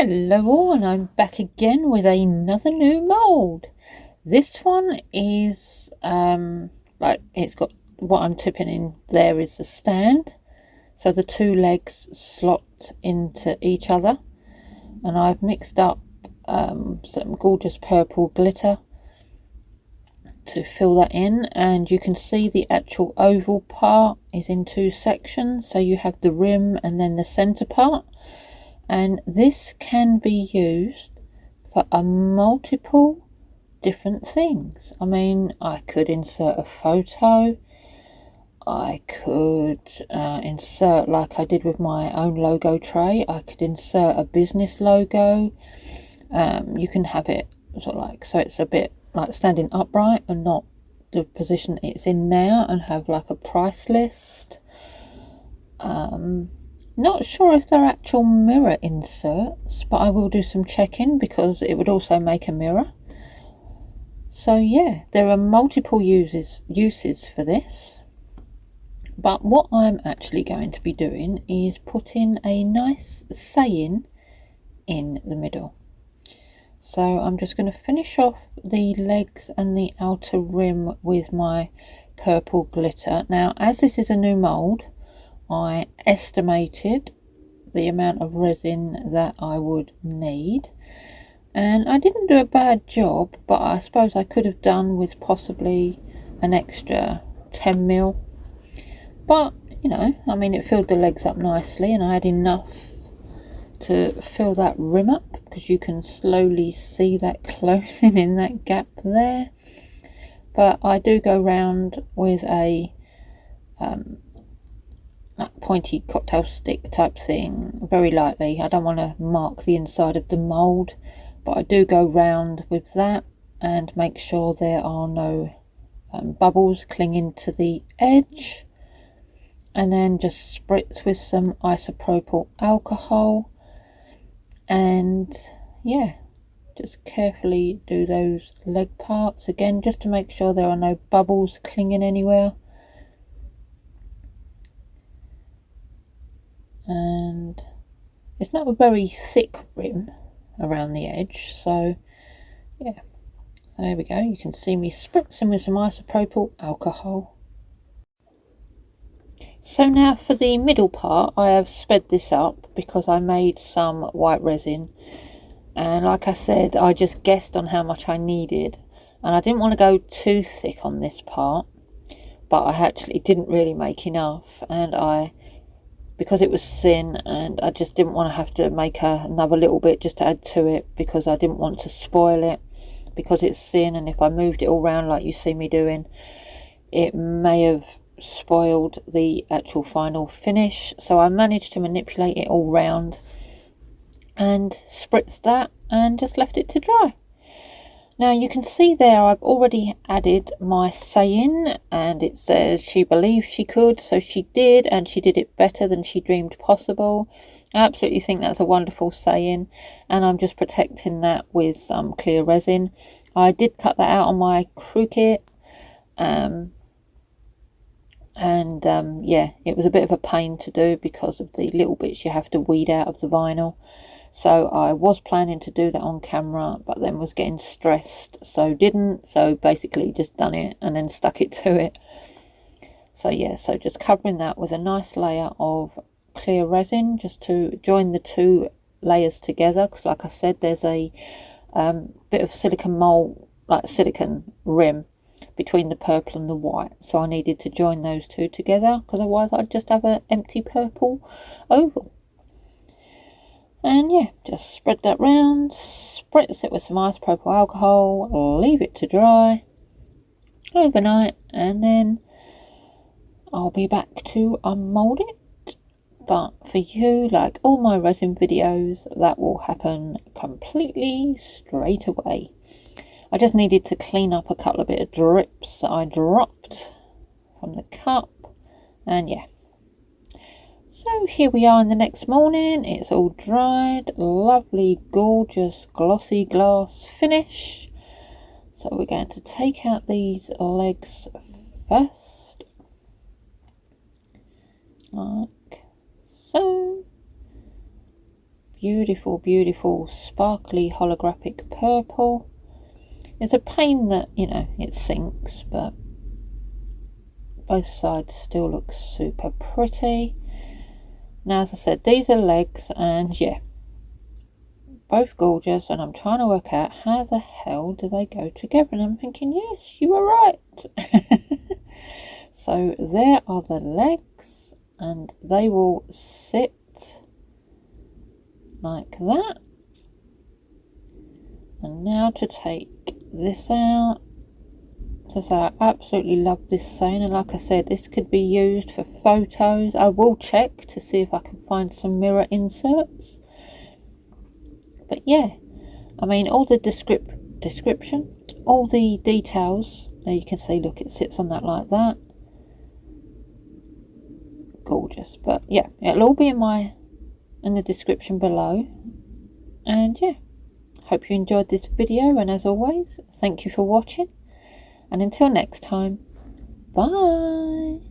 Hello all, and I'm back again with another new mould. This one is like it's got what I'm tipping in there is the stand, so the two legs slot into each other, and I've mixed up some gorgeous purple glitter to fill that in, and you can see the actual oval part is in two sections, so you have the rim and then the center part. And this can be used for a multiple different things. I mean, I could insert a photo. I could insert, like I did with my own logo tray, I could insert a business logo. You can have it sort of like, so it's a bit like standing upright and not the position it's in now, and have like a price list. Not sure if they're actual mirror inserts, but I will do some checking because it would also make a mirror. So yeah, there are multiple uses for this. But what I'm actually going to be doing is putting a nice saying in the middle. So I'm just going to finish off the legs and the outer rim with my purple glitter. Now, as this is a new mould, I estimated the amount of resin that I would need, and I didn't do a bad job, but I suppose I could have done with possibly an extra 10 ml. But you know, I mean, it filled the legs up nicely, and I had enough to fill that rim up, because you can slowly see that closing in that gap there. But I do go round with a that pointy cocktail stick type thing very lightly. I don't want to mark the inside of the mould, but I do go round with that and make sure there are no bubbles clinging to the edge, and then just spritz with some isopropyl alcohol, and yeah, just carefully do those leg parts again, just to make sure there are no bubbles clinging anywhere. And it's not a very thick rim around the edge, so yeah, there we go. You can see me spritzing with some isopropyl alcohol. So now for the middle part, I have sped this up because I made some white resin, and like I said, I just guessed on how much I needed, and I didn't want to go too thick on this part, but I actually didn't really make enough, and because it was thin, and I just didn't want to have to make another little bit just to add to it, because I didn't want to spoil it because it's thin, and if I moved it all around like you see me doing, it may have spoiled the actual final finish. So I managed to manipulate it all round and spritzed that and just left it to dry. Now you can see there I've already added my saying, and it says she believed she could, so she did, and she did it better than she dreamed possible. I absolutely think that's a wonderful saying, and I'm just protecting that with some clear resin. I did cut that out on my Cricut, yeah, it was a bit of a pain to do because of the little bits you have to weed out of the vinyl. So I was planning to do that on camera, but then was getting stressed, so didn't. So basically just done it and then stuck it to it. So yeah, so just covering that with a nice layer of clear resin just to join the two layers together, because like I said, there's a bit of silicone mold, like silicone rim between the purple and the white, so I needed to join those two together, because otherwise I'd just have an empty purple oval. And yeah, just spread that round, spritz it with some isopropyl alcohol, leave it to dry overnight, and then I'll be back to unmold it. But for you, like all my resin videos, that will happen completely straight away. I just needed to clean up a couple of bit of drips that I dropped from the cup, and yeah. So here we are in the next morning. It's all dried, lovely, gorgeous, glossy glass finish. So we're going to take out these legs first, like so. beautiful, beautiful, sparkly holographic purple. It's a pain that, you know, it sinks, but both sides still look super pretty. Now, as I said, these are legs, and yeah, both gorgeous, and I'm trying to work out how the hell do they go together, and I'm thinking, yes, you were right. So there are the legs, and they will sit like that. And now to take this out. So I absolutely love this saying, and like I said, this could be used for photos. I will check to see if I can find some mirror inserts. But yeah, I mean, all the description, all the details, there you can see, look, it sits on that like that. Gorgeous. But yeah, it'll all be in the description below. And yeah, hope you enjoyed this video, and as always, thank you for watching, and until next time, bye.